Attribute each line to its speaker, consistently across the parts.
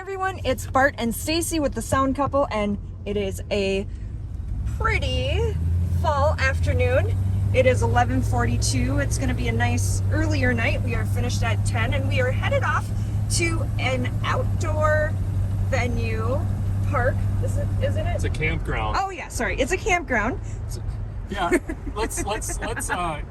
Speaker 1: everyone, it's Bart and Stacy with the Sound Couple, and it is a pretty fall afternoon. It is 11:42. It's going to be a nice earlier night. We are finished at 10 and we are headed off to an outdoor venue park. Isn't it?
Speaker 2: It's a campground.
Speaker 1: Oh yeah, sorry. It's a campground.
Speaker 2: Yeah, let's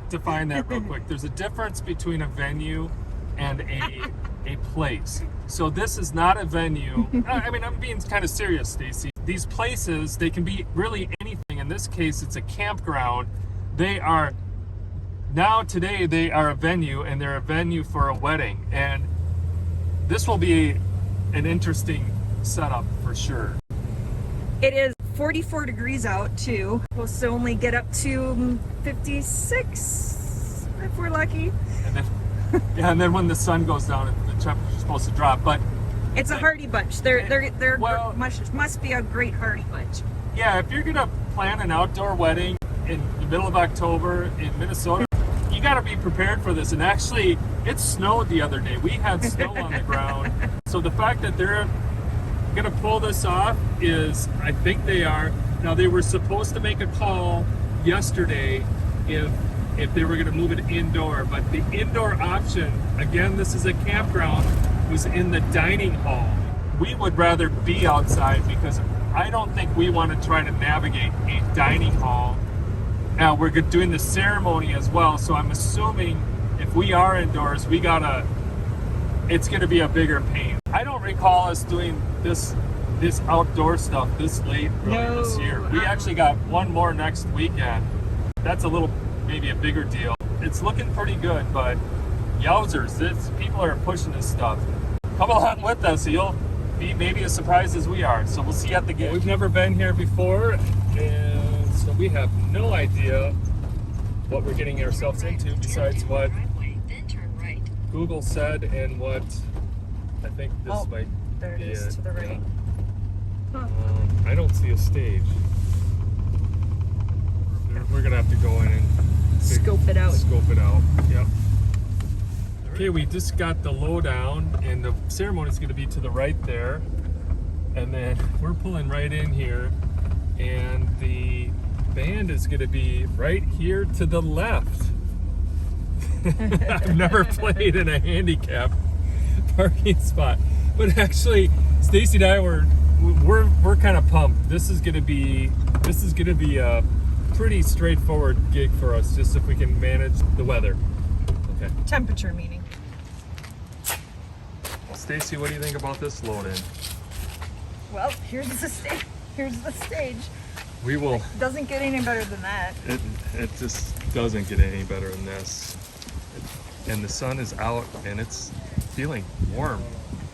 Speaker 2: define that real quick. There's a difference between a venue and a place. So this is not a venue. I mean, I'm being kind of serious, Stacy. These places, they can be really anything. In this case, it's a campground. They are today they are a venue, and they're a venue for a wedding. And this will be an interesting setup for sure.
Speaker 1: It is 44 degrees out too. We'll still only get up to 56 if we're lucky.
Speaker 2: And then, yeah, and then when the sun goes down, the temperature's supposed to drop. But
Speaker 1: it's a hardy bunch. They're
Speaker 2: well,
Speaker 1: must be a great hardy bunch.
Speaker 2: Yeah, if you're gonna plan an outdoor wedding in the middle of October in Minnesota, you got to be prepared for this. And actually, it snowed the other day. We had snow on the ground. So the fact that they're gonna pull this off is, I think they are. Now, they were supposed to make a call yesterday if they were gonna move it indoor, but the indoor option, again, this is a campground, was in the dining hall. We would rather be outside because I don't think we want to try to navigate a dining hall. Now, we're doing the ceremony as well, so I'm assuming if we are indoors, it's gonna be a bigger pain. I don't recall us doing this outdoor stuff this late earlier this year. We actually got one more next weekend. That's maybe a bigger deal. It's looking pretty good, but yowzers, people are pushing this stuff. Come along with us, you'll be maybe as surprised as we are. So we'll see you at the gate. We've never been here before, and so we have no idea what we're getting ourselves into besides what Google said and what I think this might
Speaker 1: there it
Speaker 2: be
Speaker 1: is to the right. Huh.
Speaker 2: I don't see a stage. We're gonna have to go in and
Speaker 1: Scope it out.
Speaker 2: Yep. Okay, we just got the lowdown, and the ceremony is gonna be to the right there, and then we're pulling right in here, and the band is gonna be right here to the left. I've never played in a handicap parking spot, but actually, Stacy and I we're kind of pumped. This is gonna be a pretty straightforward gig for us, just if we can manage the weather. Okay.
Speaker 1: Temperature meaning.
Speaker 2: Stacy, what do you think about this load-in?
Speaker 1: Well, here's the stage. Here's the stage.
Speaker 2: We will.
Speaker 1: It doesn't get any better than that.
Speaker 2: It just doesn't get any better than this. And the sun is out, and it's feeling warm,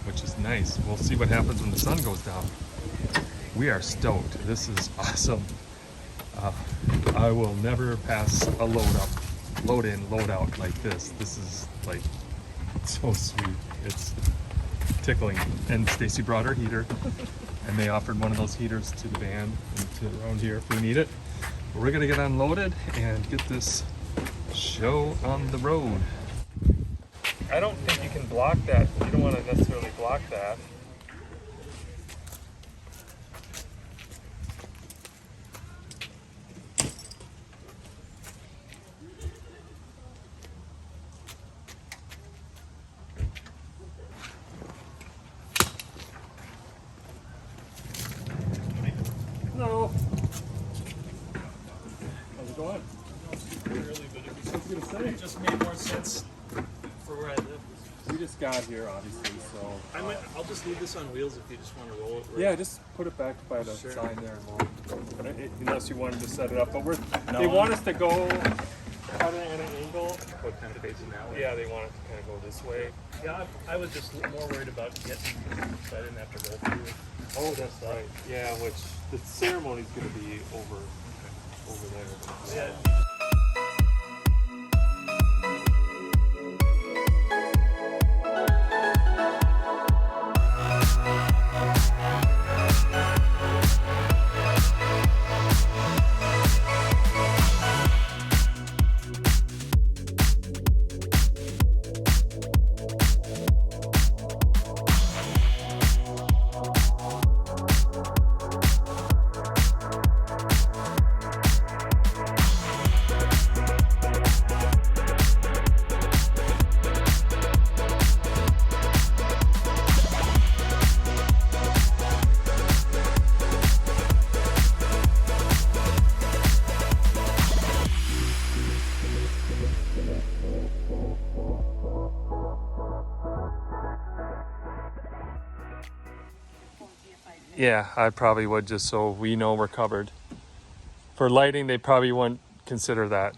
Speaker 2: which is nice. We'll see what happens when the sun goes down. We are stoked. This is awesome. I will never pass a load in, load out like this. This is like so sweet. It's tickling. And Stacy brought her heater, and they offered one of those heaters to the band and to around here if we need it. But we're gonna get unloaded and get this show on the road. I don't think you can block that. You don't want to necessarily block that. Hello. How's it going? Really, but I was gonna say, it just made more sense for where I live. We just got here, obviously, so...
Speaker 3: I'll just leave this on wheels if you just want to roll it.
Speaker 2: Yeah, just put it back by the sign there, and unless you wanted to set it up. But they want us to go kind of at an angle.
Speaker 3: What kind of facing that way?
Speaker 2: Yeah, they want it to kind of go this way.
Speaker 3: Yeah, I was just more worried about getting so I didn't have to roll through.
Speaker 2: Oh, that's right. Yeah, which the ceremony's going to be over there.
Speaker 3: Yeah.
Speaker 2: Yeah, I probably would, just so we know we're covered. For lighting, they probably wouldn't consider that.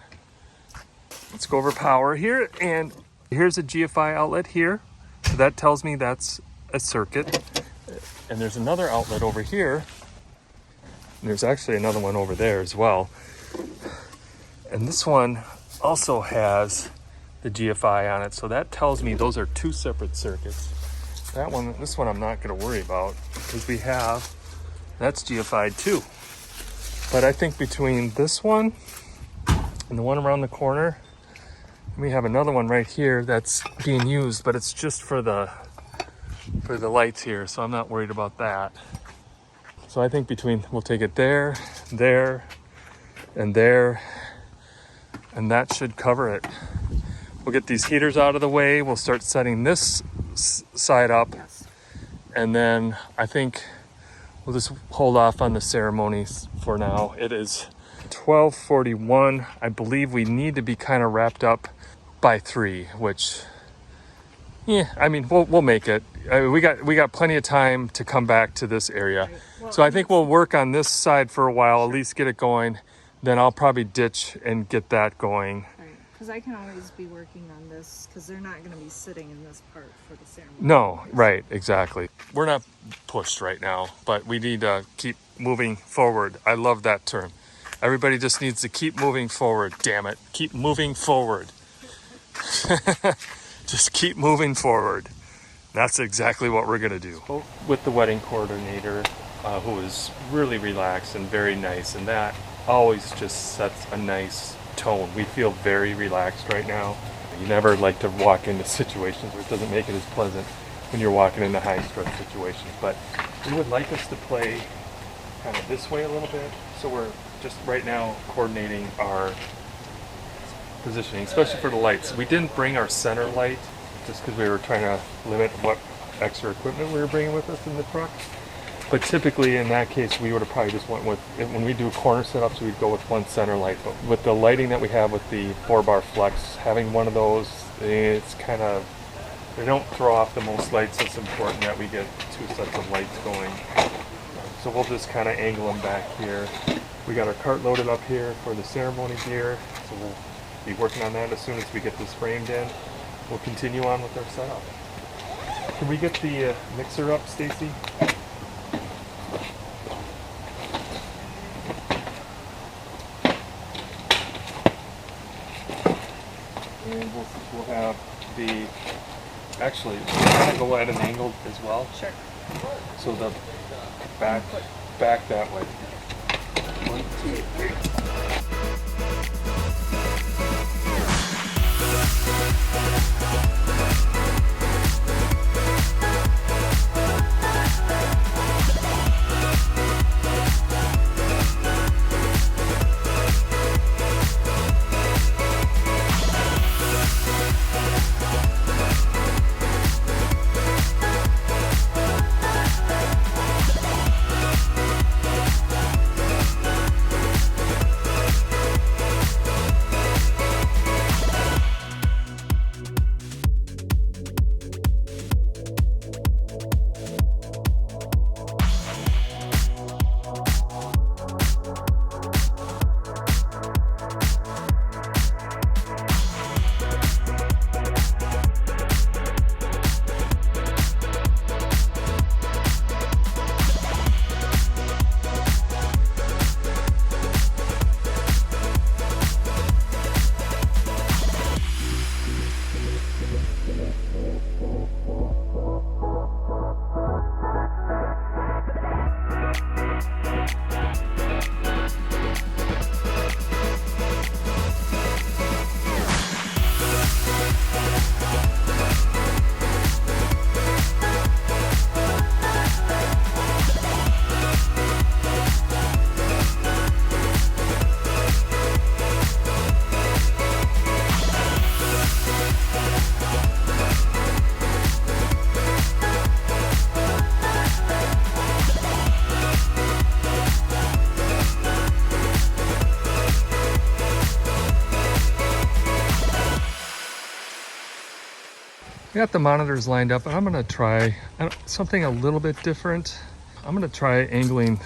Speaker 2: Let's go over power here, and here's a GFI outlet here. So that tells me that's a circuit. And there's another outlet over here. And there's actually another one over there as well. And this one also has the GFI on it. So that tells me those are two separate circuits. This one I'm not gonna worry about because that's GFI too. But I think between this one and the one around the corner, we have another one right here that's being used, but it's just for the lights here, so I'm not worried about that. So I think we'll take it there, there, and there, and that should cover it. We'll get these heaters out of the way. We'll start setting this side up, and then I think we'll just hold off on the ceremonies for now. It is 12:41. I believe we need to be kind of wrapped up by 3, which, yeah, I mean, we'll make it. We got plenty of time to come back to this area.
Speaker 1: Right. Well,
Speaker 2: So I think we'll work on this side for a while, at least get it going. Then I'll probably ditch and get that going.
Speaker 1: Because I can always be working on this, because they're not going to be sitting in this part for the ceremony.
Speaker 2: No, right, exactly. We're not pushed right now, but we need to keep moving forward. I love that term. Everybody just needs to keep moving forward. Damn it, keep moving forward. Just keep moving forward. That's exactly what we're gonna do. With the wedding coordinator, who is really relaxed and very nice, and that always just sets a nice tone. We feel very relaxed right now. You never like to walk into situations where it doesn't make it as pleasant when you're walking into high stress situations. But we would like us to play kind of this way a little bit. So we're just right now coordinating our positioning, especially for the lights. We didn't bring our center light just because we were trying to limit what extra equipment we were bringing with us in the truck. But typically in that case, we would have probably just went with, when we do corner setups, we'd go with one center light. But with the lighting that we have with the 4-bar flex, having one of those, it's kind of, they don't throw off the most lights. It's important that we get 2 sets of lights going. So we'll just kind of angle them back here. We got our cart loaded up here for the ceremony gear. So we'll be working on that as soon as we get this framed in. We'll continue on with our setup. Can we get the mixer up, Stacy? And we'll have the, actually, we're going to go at an angle as well.
Speaker 1: Sure.
Speaker 2: So the back that way. 1, 2, 3. I got the monitors lined up, and I'm going to try something a little bit different. I'm gonna try angling.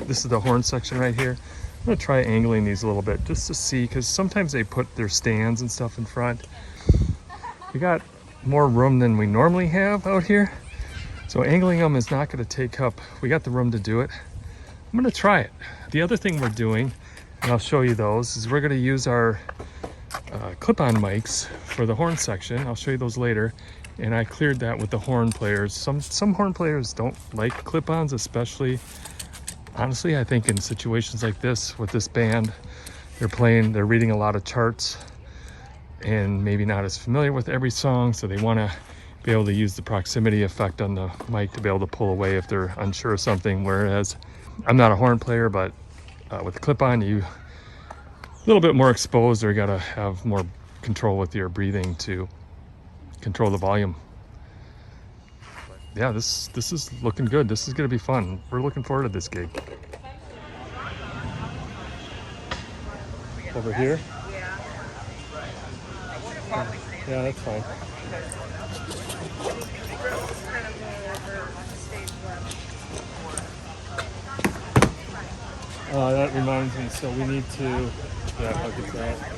Speaker 2: This is the horn section right here. I'm gonna try angling these a little bit just to see, because sometimes they put their stands and stuff in front. We got more room than we normally have out here, so angling them is not gonna take up, we got the room to do it. I'm gonna try it. The other thing we're doing, and I'll show you those, is we're gonna use our clip-on mics for the horn section. I'll show you those later. And I cleared that with the horn players. Some horn players don't like clip-ons, especially, honestly, I think in situations like this with this band, they're reading a lot of charts and maybe not as familiar with every song, so they want to be able to use the proximity effect on the mic to be able to pull away if they're unsure of something. Whereas I'm not a horn player, but with the clip-on, you a little bit more exposed, or you gotta have more control with your breathing to control the volume. Yeah, this is looking good. This is gonna be fun. We're looking forward to this gig. Over here? Yeah, that's fine. That reminds me, so we need to, yeah, look at that.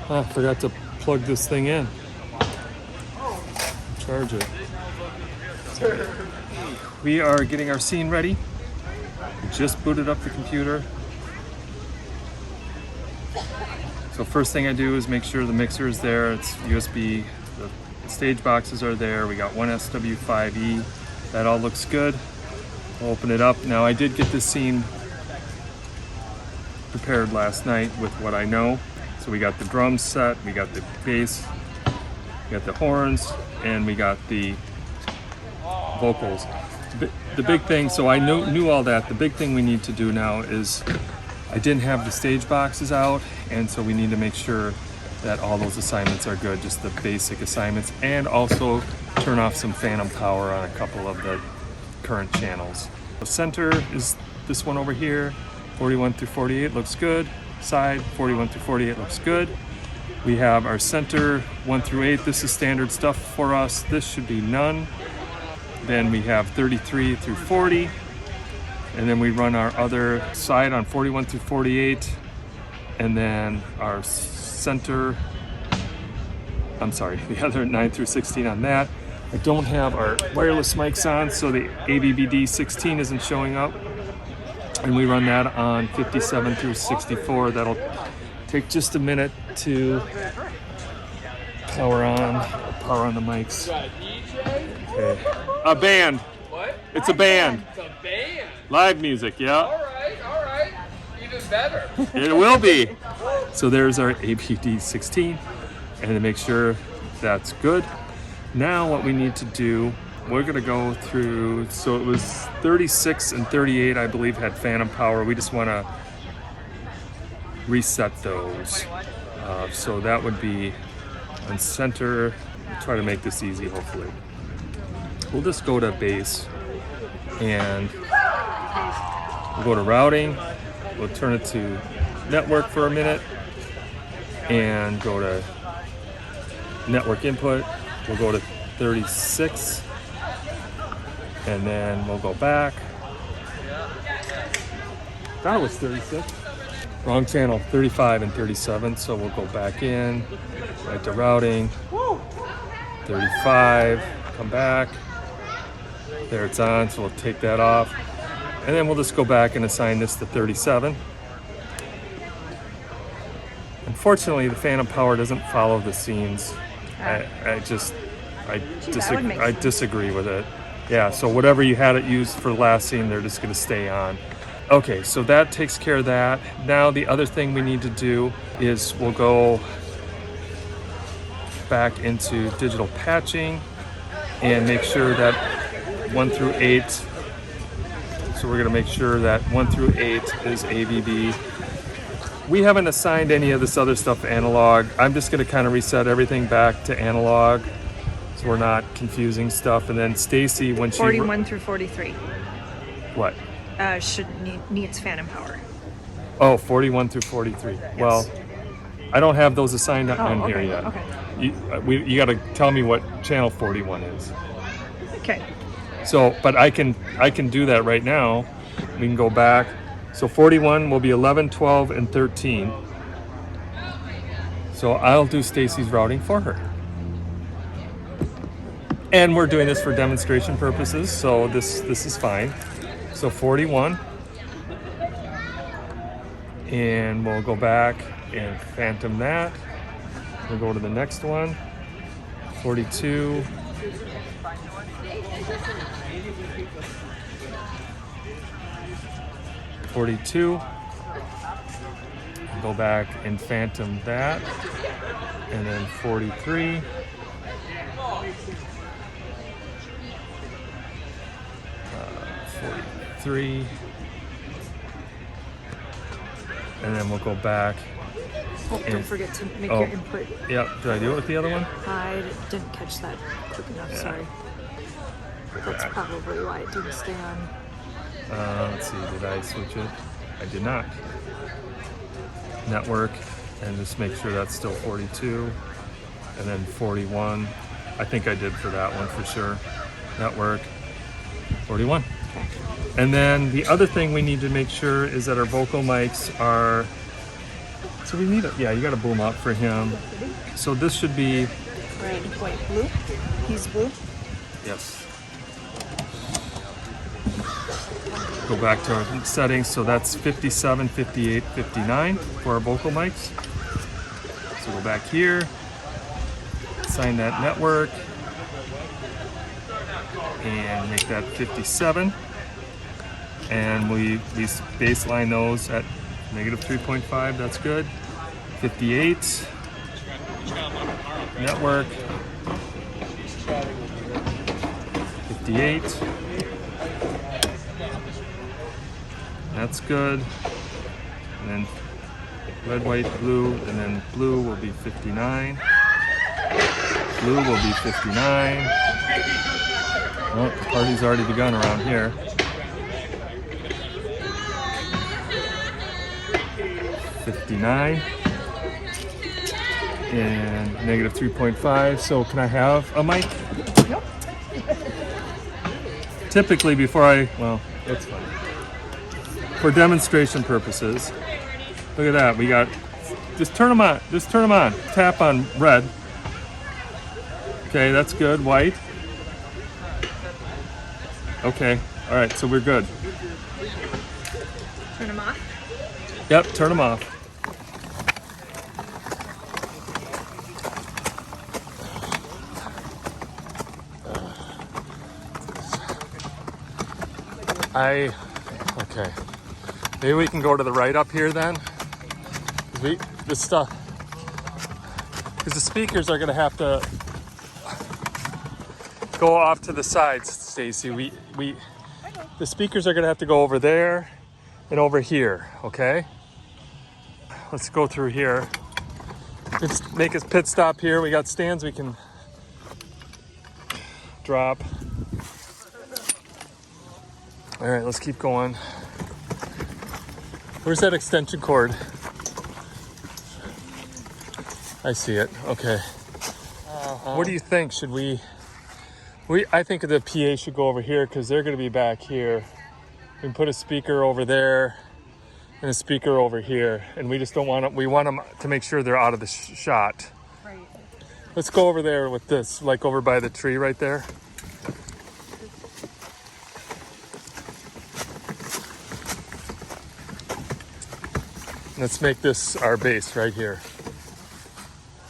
Speaker 2: I forgot to plug this thing in. Charge it. We are getting our scene ready. Just booted up the computer. So first thing I do is make sure the mixer is there. It's USB, the stage boxes are there. We got one SW5E. That all looks good. I'll open it up. Now I did get this scene prepared last night with what I know. So we got the drums set, we got the bass, we got the horns, and we got the vocals. The big thing, so I knew all that. The big thing we need to do now is, I didn't have the stage boxes out, and so we need to make sure that all those assignments are good, just the basic assignments, and also turn off some phantom power on a couple of the current channels. The center is this one over here, 41 through 48 looks good. Side 41 through 48 looks good. We have our center 1 through 8. This is standard stuff for us. This should be none. Then we have 33 through 40. And then we run our other side on 41 through 48. And then our center, I'm sorry, the other 9 through 16 on that. I don't have our wireless mics on, so the AVB-D16 isn't showing up. And we run that on 57 through 64. That'll take just a minute to power on the mics. Okay. A band.
Speaker 4: What?
Speaker 2: It's a band.
Speaker 4: It's a band.
Speaker 2: Live music, yeah.
Speaker 4: All right. Even better.
Speaker 2: It will be. So there's our AVB-D16, and to make sure that's good. Now what we need to do, we're gonna go through, so it was 36 and 38, I believe, had phantom power. We just wanna reset those. So that would be on center. Try to make this easy, hopefully. We'll just go to bass, and we'll go to routing. We'll turn it to network for a minute, and go to network input. We'll go to 36. And then we'll go back. That was 36. Wrong channel, 35 and 37. So we'll go back in, right to routing. 35, come back. There it's on, so we'll take that off. And then we'll just go back and assign this to 37. Unfortunately, the phantom power doesn't follow the scenes. I disagree with it. Yeah, so whatever you had it used for the last scene, they're just gonna stay on. Okay, so that takes care of that. Now the other thing we need to do is we'll go back into digital patching and make sure that 1 through 8, so we're gonna make sure that 1 through 8 is AVB. We haven't assigned any of this other stuff analog. I'm just gonna kind of reset everything back to analog so we're not confusing stuff. And then Stacy, when she
Speaker 1: 41 through 43
Speaker 2: what?
Speaker 1: Needs phantom power.
Speaker 2: Oh, 41 through 43.
Speaker 1: Yes.
Speaker 2: Well, I don't have those assigned on here yet.
Speaker 1: Okay.
Speaker 2: You got to tell me what channel 41 is.
Speaker 1: Okay.
Speaker 2: So, but I can do that right now. We can go back. So 41 will be 11, 12, and 13. So I'll do Stacy's routing for her. And we're doing this for demonstration purposes, so this is fine. So 41. And we'll go back and phantom that. We'll go to the next one. 42. Go back and phantom that, and then 43. 43. And then we'll go back.
Speaker 1: Oh, don't forget to make your input.
Speaker 2: Yep. Did I do it with the other one?
Speaker 1: I didn't catch that quick enough. Sorry. That's probably why it didn't stay on.
Speaker 2: Let's see, did I switch it? I did not. Network, and just make sure that's still 42, and then 41. I think I did for that one for sure. Network, 41. And then the other thing we need to make sure is that our vocal mics are, so we need yeah, you got to boom up for him. So this should be
Speaker 1: Red, white, blue. He's blue.
Speaker 2: yes. Go back to our settings, so that's 57, 58, 59 for our vocal mics. So go back here, assign that network, and make that 57. And we baseline those at -3.5, that's good. 58, network, 58. That's good. And then red, white, blue, and then blue will be 59. Blue will be 59. Oh, the party's already begun around here. 59. And -3.5. So can I have a mic?
Speaker 1: Yep.
Speaker 2: Typically before well, that's fine. For demonstration purposes, look at that. We got, just turn them on. Just turn them on. Tap on red. Okay, that's good. White. Okay. All right, so we're good.
Speaker 1: Turn them off.
Speaker 2: Yep, turn them off. Okay. Maybe we can go to the right up here then. This stuff, because the speakers are gonna have to go off to the sides, Stacy. The speakers are gonna have to go over there and over here, okay? Let's go through here. Let's make a pit stop here. We got stands we can drop. All right, let's keep going. Where's that extension cord? I see it. Okay. What do you think? Should we? I think the PA should go over here because they're going to be back here. We can put a speaker over there and a speaker over here, and we just don't want them. We want them to make sure they're out of the shot.
Speaker 1: Right.
Speaker 2: Let's go over there with this, like over by the tree right there. Let's make this our base right here.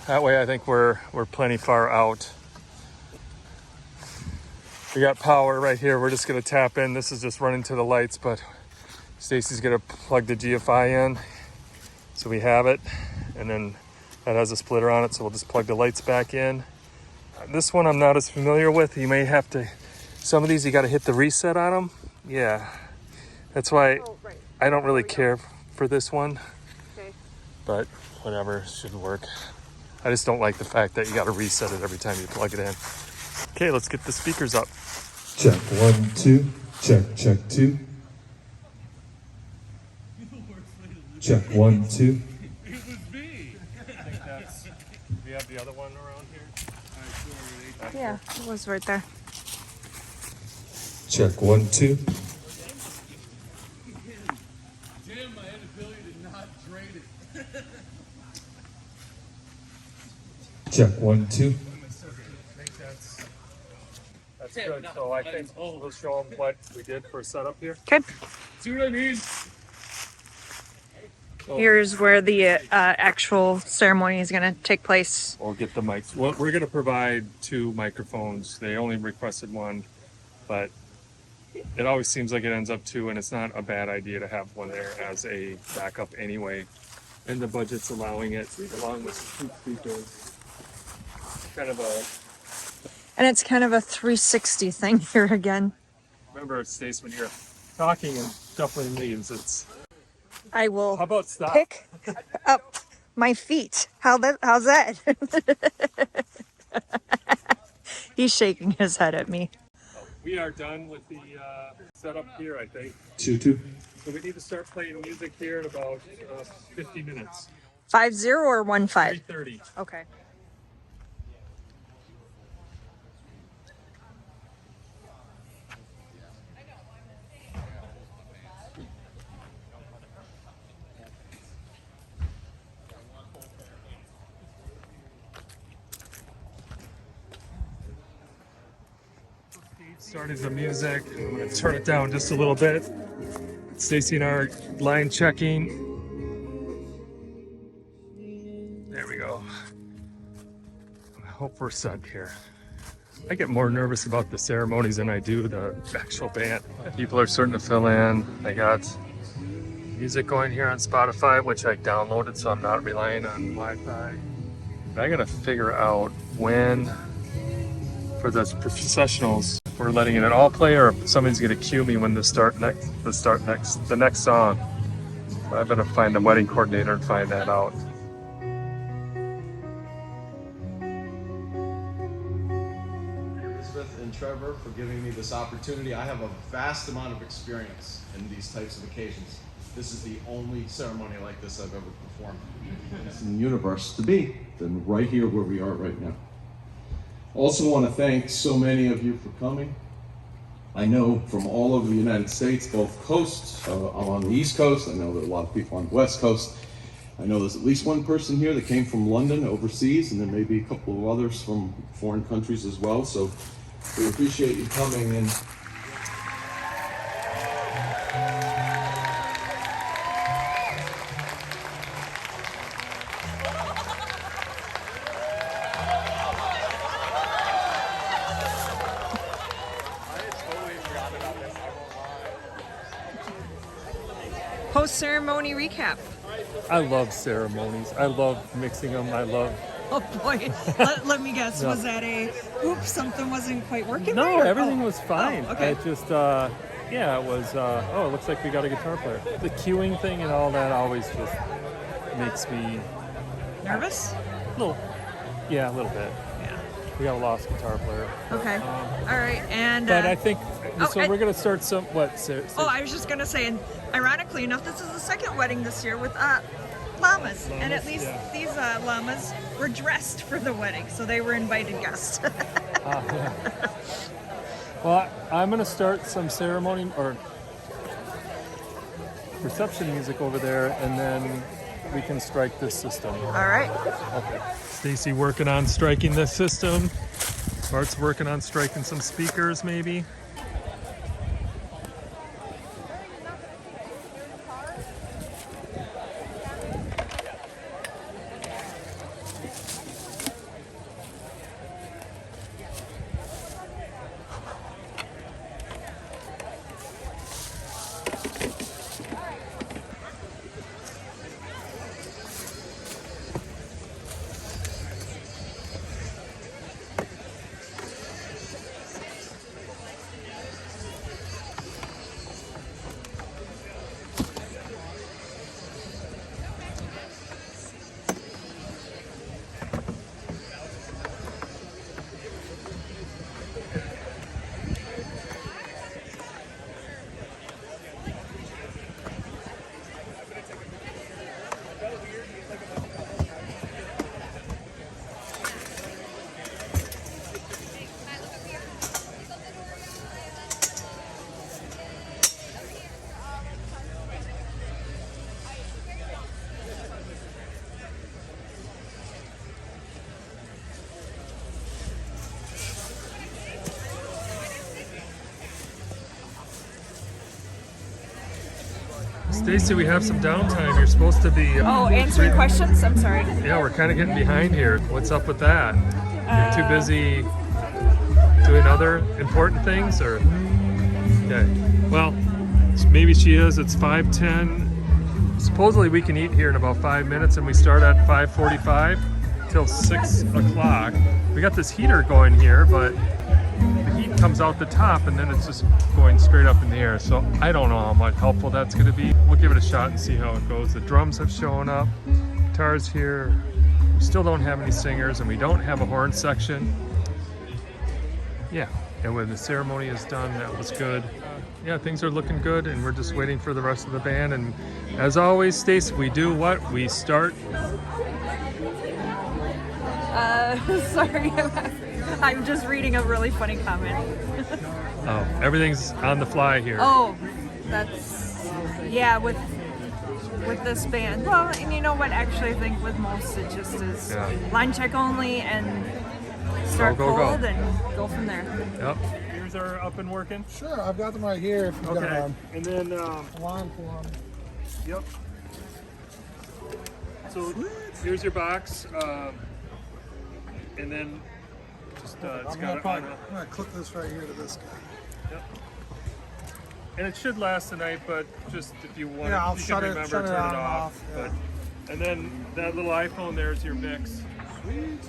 Speaker 2: That way I think we're plenty far out. We got power right here. We're just gonna tap in. This is just running to the lights, but Stacy's gonna plug the GFI in. So we have it, and then that has a splitter on it, so we'll just plug the lights back in. This one I'm not as familiar with. You may have to, some of these you gotta hit the reset on them. Yeah, that's why I don't really care for this one, but whatever, should work. I just don't like the fact that you gotta reset it every time you plug it in. Okay, let's get the speakers up.
Speaker 5: Check 1, 2. Check 2. Check 1, 2.
Speaker 2: It was me. I think that's. Do we have the other one around here?
Speaker 1: Yeah, it was right there.
Speaker 5: Check 1, 2.
Speaker 3: Jim, my inability to not drain it.
Speaker 5: Check 1, 2.
Speaker 2: I think that's good. So I think we'll show them what we did for setup here.
Speaker 1: Okay.
Speaker 2: See what I mean?
Speaker 1: Here's where the actual ceremony is going to take place.
Speaker 2: We'll get the mics. Well, we're going to provide 2 microphones. They only requested 1, but it always seems like it ends up 2, and it's not a bad idea to have one there as a backup anyway. And the budget's allowing it, along with 2 speakers. Kind of a.
Speaker 1: And it's kind of a 360 thing here again.
Speaker 2: Remember, Stace, when you're talking and shuffling leaves, it's.
Speaker 1: I will
Speaker 2: How about stop?
Speaker 1: pick up my feet. How's that? He's shaking his head at me.
Speaker 2: We are done with the setup here, I think.
Speaker 5: 2, 2.
Speaker 2: So we need to start playing music here in about 50 minutes.
Speaker 1: 5-0 or 1-5?
Speaker 2: 3:30.
Speaker 1: Okay.
Speaker 2: Started the music. I'm going to turn it down just a little bit. Stacy and I are line checking. There we go. I hope we're set here. I get more nervous about the ceremonies than I do the actual band. People are starting to fill in. I got music going here on Spotify, which I downloaded, so I'm not relying on Wi-Fi. But I got to figure out when, for the professionals, we're letting it all play, or if somebody's gonna cue me when the next song. So I better find the wedding coordinator and find that out.
Speaker 6: Elizabeth and Trevor for giving me this opportunity. I have a vast amount of experience in these types of occasions. This is the only ceremony like this I've ever performed in the universe to be, than right here where we are right now. Also want to thank so many of you for coming. I know from all over the United States, both coasts. I'm on the East Coast. I know there are a lot of people on the West Coast. I know there's at least one person here that came from London overseas, and there may be a couple of others from foreign countries as well. So we appreciate you coming in.
Speaker 1: Post-ceremony recap.
Speaker 2: I love ceremonies. I love mixing them. I love.
Speaker 1: Oh boy. let me guess. Was that oops, something wasn't quite working?
Speaker 2: No,
Speaker 1: right, or-
Speaker 2: everything was fine.
Speaker 1: Oh, okay.
Speaker 2: It just, yeah, it was. Oh, it looks like we got a guitar player. The queuing thing and all that always just makes me
Speaker 1: Nervous?
Speaker 2: a little bit.
Speaker 1: Yeah.
Speaker 2: We got a lost guitar player.
Speaker 1: Okay. All right. And
Speaker 2: But I think so.
Speaker 1: and-
Speaker 2: We're gonna start some. What?
Speaker 1: oh, I was just gonna say, and ironically enough, this is the second wedding this year with llamas, and at least
Speaker 2: yeah.
Speaker 1: these llamas were dressed for the wedding, so they were invited guests.
Speaker 2: Yeah. Well, I'm gonna start some ceremony or reception music over there, and then we can strike this system.
Speaker 1: All right.
Speaker 2: Okay. Stacy working on striking this system. Bart's working on striking some speakers, maybe. Stacy, we have some downtime. You're supposed to be.
Speaker 1: Oh, answering questions? I'm sorry.
Speaker 2: Yeah, we're kind of getting behind here. What's up with that? You're too busy doing other important things, or? Okay. Well, maybe she is. It's 5:10. Supposedly we can eat here in about 5 minutes, and we start at 5:45 till 6 o'clock. We got this heater going here, but the heat comes out the top and then it's just going straight up in the air. So I don't know how much helpful that's going to be. We'll give it a shot and see how it goes. The drums have shown up, guitars here. We still don't have any singers, and we don't have a horn section. Yeah, and when the ceremony is done, that was good. Yeah, things are looking good, and we're just waiting for the rest of the band. And as always, Stace, we do what? We start.
Speaker 1: Sorry, I'm just reading a really funny comment.
Speaker 2: Oh, everything's on the fly here.
Speaker 1: Oh, that's, yeah, with this band. Well, and you know what, actually I think with most it just is line check only and start
Speaker 2: Go.
Speaker 1: cold and go from there.
Speaker 2: Yep. Ears are up and working?
Speaker 7: Sure, I've got them right here if you've got
Speaker 2: Okay, and then,
Speaker 7: a line for them.
Speaker 2: yep. So here's your box, and then just, it's got it on.
Speaker 7: I'm gonna clip this right here to this guy.
Speaker 2: Yep. And it should last the night, but just if you want,
Speaker 7: Yeah, I'll
Speaker 2: you
Speaker 7: shut
Speaker 2: can
Speaker 7: it-
Speaker 2: remember
Speaker 7: shut it
Speaker 2: turn
Speaker 7: on
Speaker 2: it
Speaker 7: and
Speaker 2: off.
Speaker 7: off, yeah.
Speaker 2: But, and then that little iPhone there's your mix.
Speaker 7: Sweet.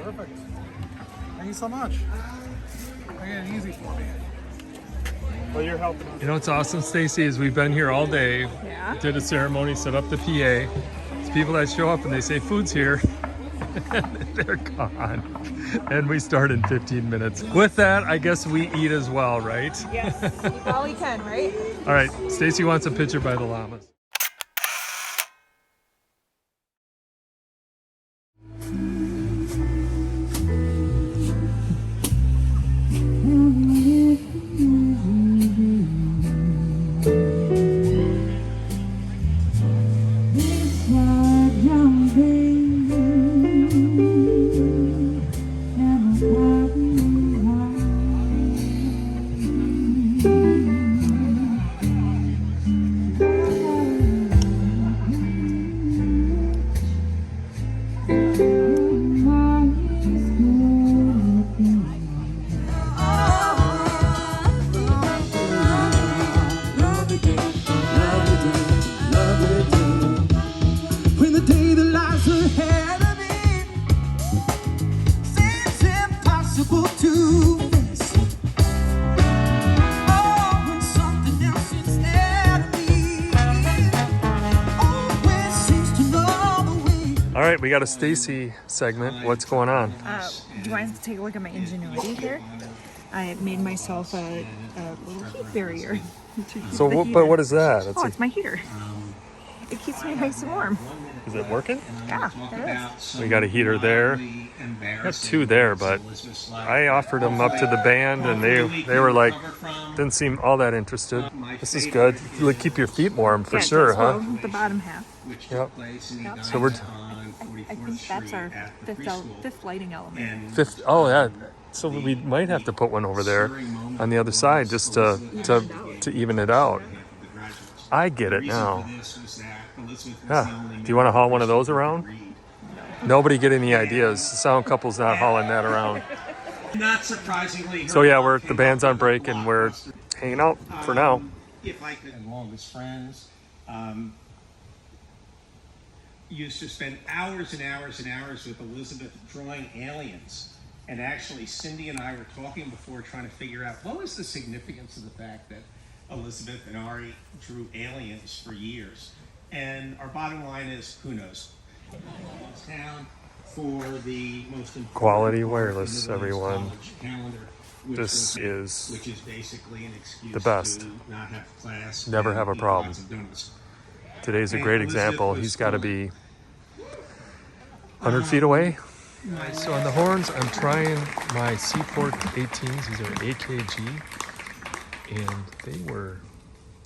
Speaker 7: Perfect. Thank you so much. Making it easy for me.
Speaker 2: Well, you're helping. You know what's awesome, Stacy, is we've been here all day.
Speaker 1: Yeah.
Speaker 2: Did a ceremony, set up the PA. It's people that show up and they say food's here. And they're gone. And we start in 15 minutes. With that, I guess we eat as well, right?
Speaker 1: Yes, eat all you can, right?
Speaker 2: All right, Stacy wants a picture by the llamas. All right, we got a Stacy segment. What's going on?
Speaker 1: Do you want to take a look at my ingenuity here? I made myself a little heat barrier. to keep
Speaker 2: So,
Speaker 1: the heat
Speaker 2: but
Speaker 1: in.
Speaker 2: what is that? It's
Speaker 1: Oh, it's my heater. It keeps me nice and warm.
Speaker 2: is it working?
Speaker 1: Yeah, there is.
Speaker 2: We got a heater there. Got two there, but I offered them up to the band, and they were like, didn't seem all that interested. This is good. It'll keep your feet warm for
Speaker 1: Yeah, it
Speaker 2: sure,
Speaker 1: does.
Speaker 2: huh?
Speaker 1: Well, the bottom half.
Speaker 2: Yep. So we're
Speaker 1: I think that's our fifth lighting element.
Speaker 2: fifth. Oh yeah. So we might have to put one over there on the other side just to even it out. I get it now. Yeah. Do you want to haul one of those around? Nobody get any ideas. The sound couple's not hauling that around.
Speaker 8: Not surprisingly,
Speaker 2: So yeah, the band's on break and we're hanging out for now.
Speaker 8: If I could, and longest friends, used to spend hours and hours and hours with Elizabeth drawing aliens. And actually, Cindy and I were talking before, trying to figure out what was the significance of the fact that Elizabeth and Ari drew aliens for years. And our bottom line is, who knows? Town for the most important
Speaker 2: Quality
Speaker 8: part
Speaker 2: wireless,
Speaker 8: of the
Speaker 2: everyone.
Speaker 8: college calendar, which is basically an excuse
Speaker 2: the best.
Speaker 8: to not have class.
Speaker 2: Never
Speaker 8: and
Speaker 2: have a
Speaker 8: eat
Speaker 2: problem.
Speaker 8: lots of donuts.
Speaker 2: Today's a great example. He's got to be 100 feet away. So on the horns, I'm trying my Seaport 18s. These are AKG. And they were,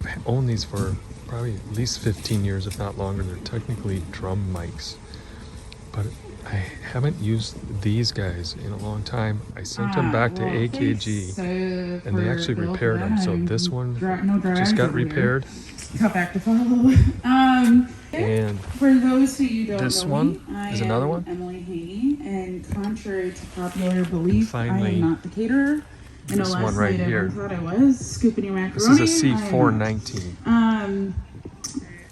Speaker 2: I owned these for probably at least 15 years, if not longer. They're technically drum mics. but I haven't used these guys in a long time. I sent them back to AKG, and they actually repaired them. So this one just got repaired.
Speaker 9: Cut back to follow.
Speaker 2: And
Speaker 9: for those who you don't
Speaker 2: this
Speaker 9: know
Speaker 2: one
Speaker 9: me, I
Speaker 2: is another one.
Speaker 9: Emily Haney, and contrary to popular belief,
Speaker 2: Finally,
Speaker 9: I am not the caterer. I know
Speaker 2: this
Speaker 9: last
Speaker 2: one right
Speaker 9: night
Speaker 2: here.
Speaker 9: everyone thought I was scooping your
Speaker 2: This
Speaker 9: macaroni.
Speaker 2: is a C419.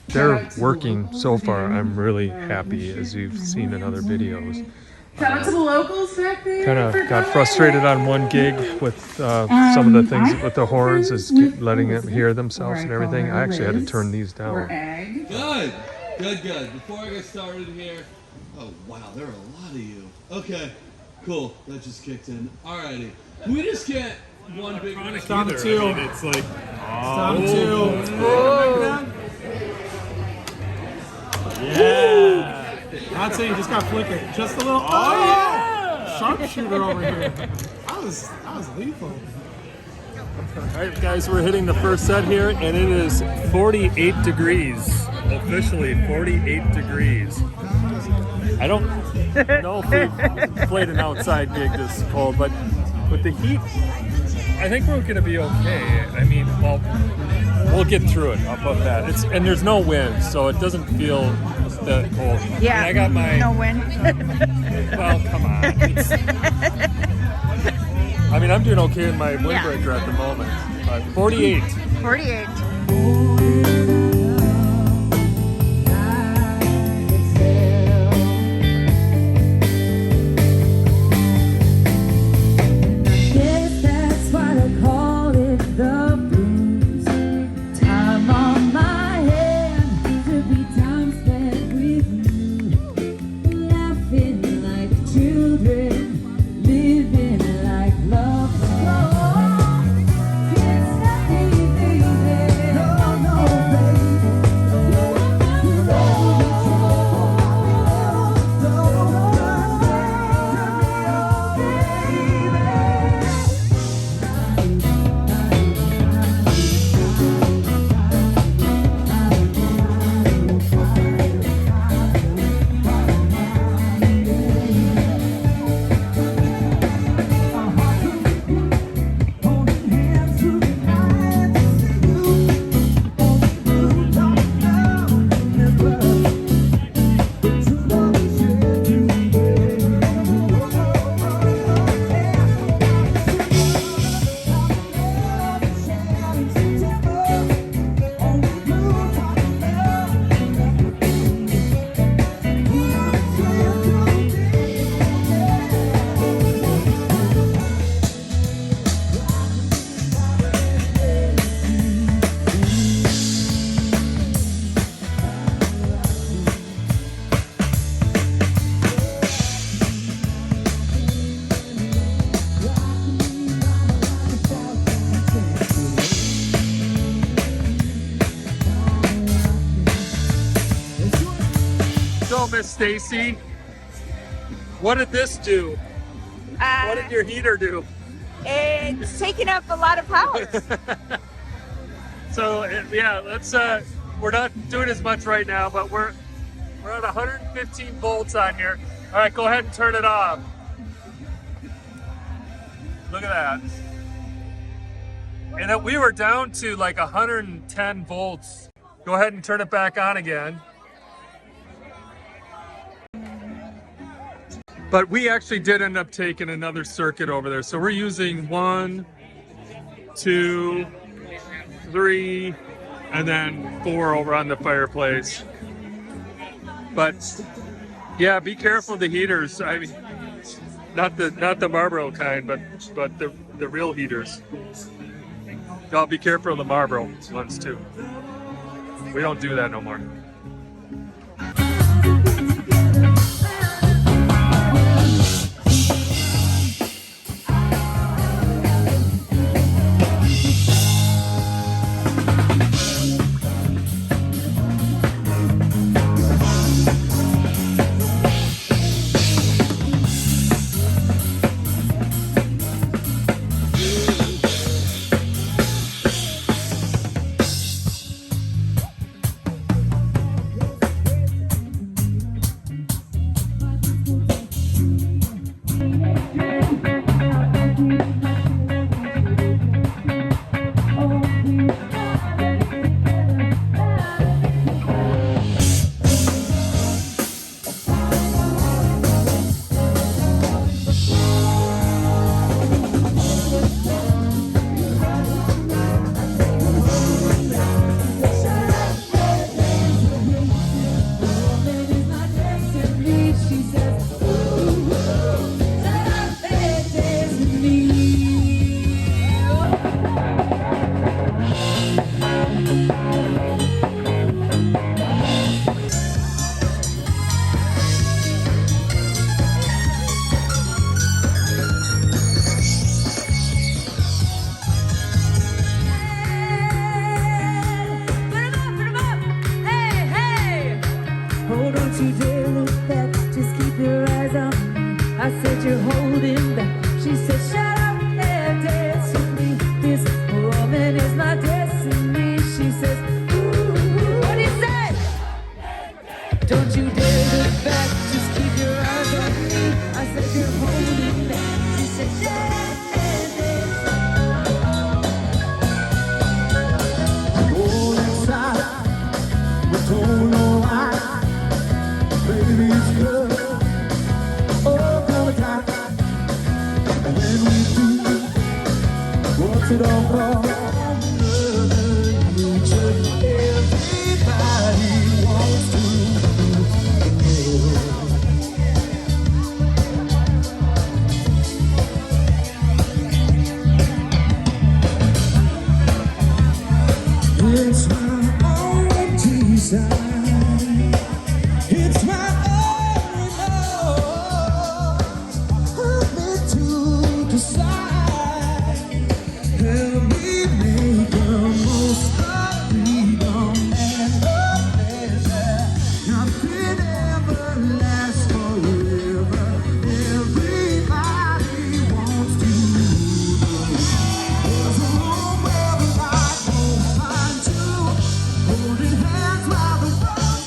Speaker 2: They're working so far. I'm really happy, as you've seen in other videos.
Speaker 9: Shout out to the locals back there.
Speaker 2: Kind of got frustrated on one gig with some of the things with the horns, is letting them hear themselves and everything. I actually had to turn these down.
Speaker 6: Good. Before I get started here, oh wow, there are a lot of you. Okay, cool. That just kicked in. Alrighty, we just get one big.
Speaker 3: It's down to 2. I mean, it's like
Speaker 7: Down to 2.
Speaker 3: yeah.
Speaker 7: I'd say you just got flickered. Just a little. Oh, yeah! Sharpshooter over here. That was lethal.
Speaker 3: All right, guys, we're hitting the first set here, and it is 48 degrees. Officially 48 degrees. I don't know if we've played an outside gig this cold, but with the heat, I think we're going to be okay. I mean, well, we'll get through it. I'll put that. And there's no wind, so it doesn't feel that cold.
Speaker 1: Yeah,
Speaker 3: and I got my
Speaker 1: no win.
Speaker 3: Well, come on. I mean, I'm doing okay in my windbreaker at the moment. But 48.
Speaker 1: 48.
Speaker 10: Guess that's why they call it the blues. Time on my hand to be time spent with you, laughing like children, living like love. Can't stop me, baby. No, no, baby. You are my
Speaker 3: So, Miss Stacy, what did this do? What did your heater do?
Speaker 1: It's taking up a lot of power.
Speaker 3: So yeah, let's we're not doing as much right now, but we're at 115 volts on here. All right, go ahead and turn it off. Look at that. And we were down to like 110 volts. Go ahead and turn it back on again. But we actually did end up taking another circuit over there. So we're using 1, 2, 3, and then 4 over on the fireplace. But yeah, be careful of the heaters. I mean, not the Marlboro kind, but the real heaters. Y'all be careful of the Marlboro ones too. We don't do that no more.
Speaker 10: It's my own design. It's my own remorse. Help me to decide. Help me make the most of freedom and of pleasure. Nothing ever lasts forever. Everybody wants to know. There's a room where the light won't find you. Holding hands while the world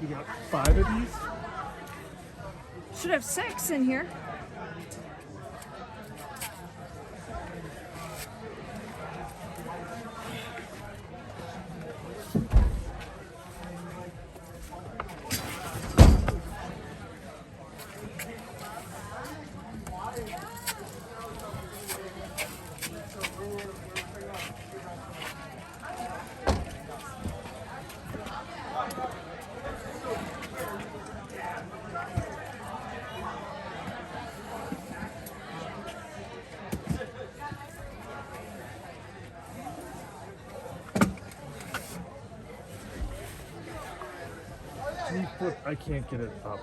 Speaker 7: You got 5 of these?
Speaker 1: Should have 6 in here.
Speaker 7: I can't get it up.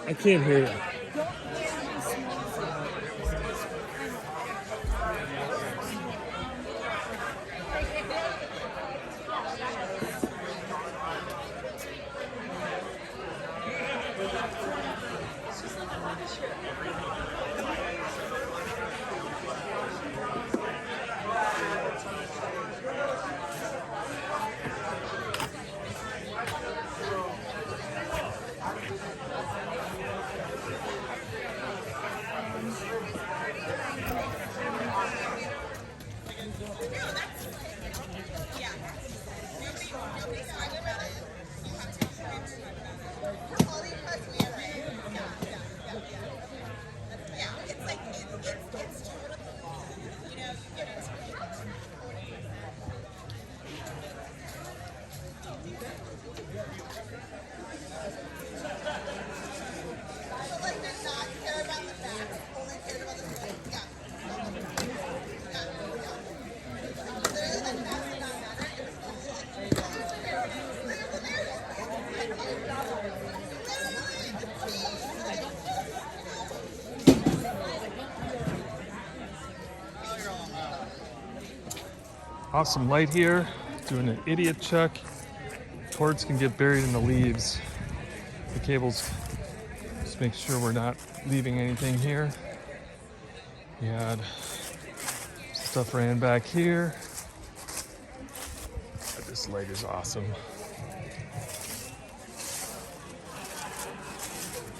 Speaker 7: I can't hear you.
Speaker 3: Awesome light here. Doing an idiot check. Cords can get buried in the leaves. The cables, just make sure we're not leaving anything here. We had stuff ran back here. This light is awesome.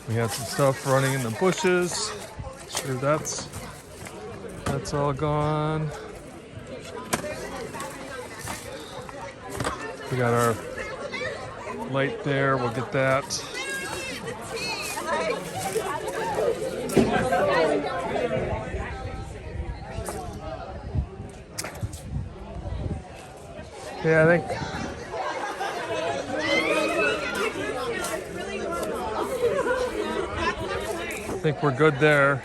Speaker 3: We had some stuff running in the bushes. Sure that's all gone. We got our light there, we'll get that. Yeah, I think we're good there.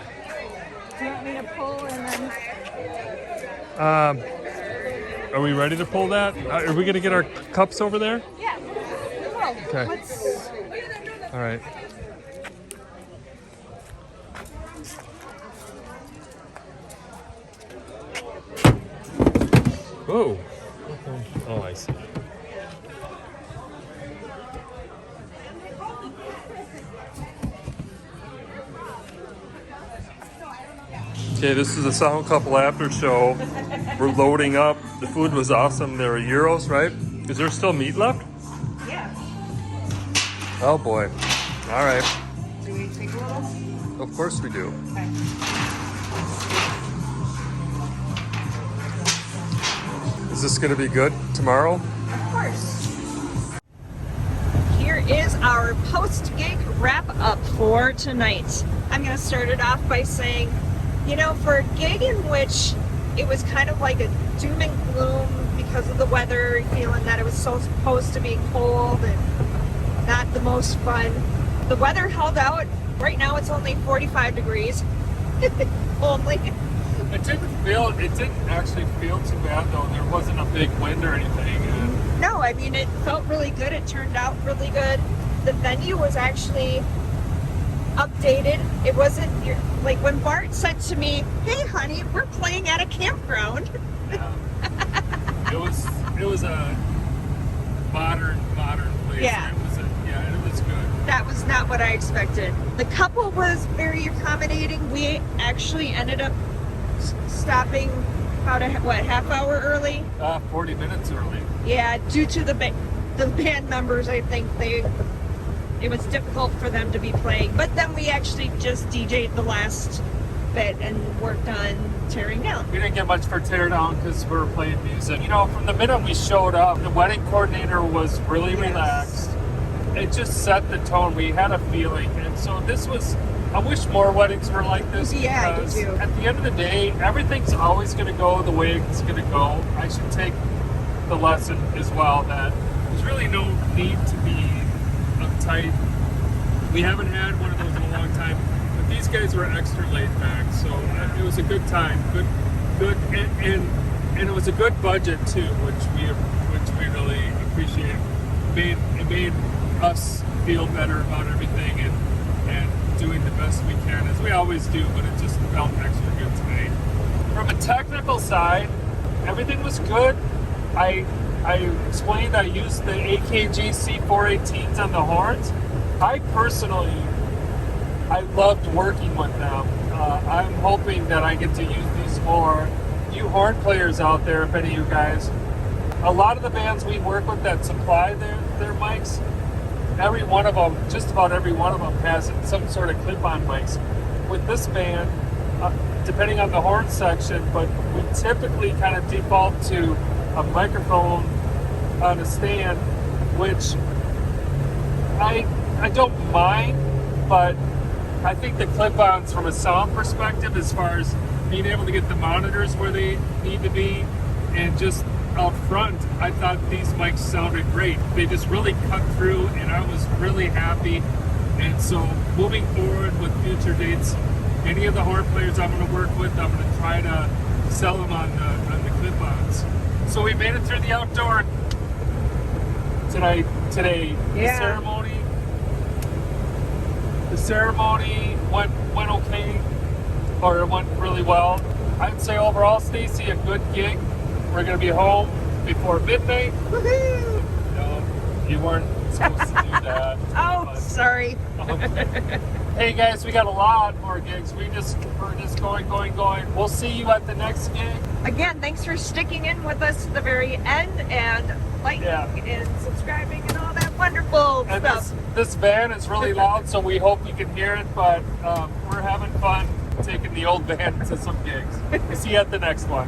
Speaker 1: Do you want me to pull and then?
Speaker 3: Are we ready to pull that? Are we gonna get our cups over there?
Speaker 1: Yeah. Well,
Speaker 3: Okay.
Speaker 1: let's...
Speaker 3: All right. Whoa. Oh, I see. Okay, this is the Sound Couple after show. We're loading up. The food was awesome. There were gyros, right? Is there still meat left?
Speaker 1: Yeah.
Speaker 3: Oh boy. All right.
Speaker 1: Do we take a little?
Speaker 3: Of course we do.
Speaker 1: Okay.
Speaker 3: Is this going to be good tomorrow?
Speaker 1: Of course. Here is our post-gig wrap-up for tonight. I'm going to start it off by saying, you know, for a gig in which it was kind of like a doom and gloom because of the weather, feeling that it was so supposed to be cold and not the most fun, the weather held out. Right now it's only 45 degrees. Only.
Speaker 2: It didn't actually feel too bad though. There wasn't a big wind or anything. And
Speaker 1: No, I mean, it felt really good. It turned out really good. The venue was actually updated. It wasn't like when Bart said to me, "Hey, honey, we're playing at a campground."
Speaker 2: it was a modern place.
Speaker 1: Yeah.
Speaker 2: It was good.
Speaker 1: That was not what I expected. The couple was very accommodating. We actually ended up stopping about half hour early.
Speaker 2: 40 minutes early.
Speaker 1: Yeah, due to the band members, I think it was difficult for them to be playing. But then we actually just DJ'd the last bit and worked on Tearing Down.
Speaker 2: We didn't get much for Teardown because we were playing music. You know, from the minute we showed up, the wedding coordinator was really relaxed. It just set the tone. We had a feeling. And so this was, I wish more weddings were like this.
Speaker 1: Yeah,
Speaker 2: because
Speaker 1: I do too.
Speaker 2: At the end of the day, everything's always going to go the way it's going to go. I should take the lesson as well that there's really no need to be uptight. We haven't had one of those in a long time, but these guys were extra laid back, so it was a good time, good, and it was a good budget too, which we really appreciate. It made us feel better about everything and doing the best we can, as we always do, but it just felt extra good tonight. From a technical side, everything was good. I explained I used the AKG C418s on the horns. I loved working with them. I'm hoping that I get to use these more. You horn players out there, if any of you guys, a lot of the bands we work with that supply their mics, every one of them, just about every one of them has some sort of clip-on mics. With this band, depending on the horn section, but we typically kind of default to a microphone on a stand, which I don't mind, but I think the clip-ons from a sound perspective, as far as being able to get the monitors where they need to be, and just out front, I thought these mics sounded great. They just really cut through, and I was really happy. And so moving forward with future dates, any of the horn players I'm going to work with, I'm going to try to sell them on the clip-ons. So we made it through the outdoor today.
Speaker 1: Yeah.
Speaker 2: The ceremony went okay, or it went really well. I'd say overall, Stacy, a good gig. We're gonna be home before midnight.
Speaker 1: Woohoo!
Speaker 2: No, you weren't supposed to do that.
Speaker 1: Oh,
Speaker 2: but-
Speaker 1: sorry.
Speaker 2: Hey guys, we got a lot more gigs. We're just going. We'll see you at the next gig.
Speaker 1: Again, thanks for sticking in with us to the very end and liking and subscribing and all that wonderful
Speaker 2: And
Speaker 1: stuff.
Speaker 2: this van is really loud, so we hope you can hear it, but we're having fun taking the old van to some gigs. See you at the next one.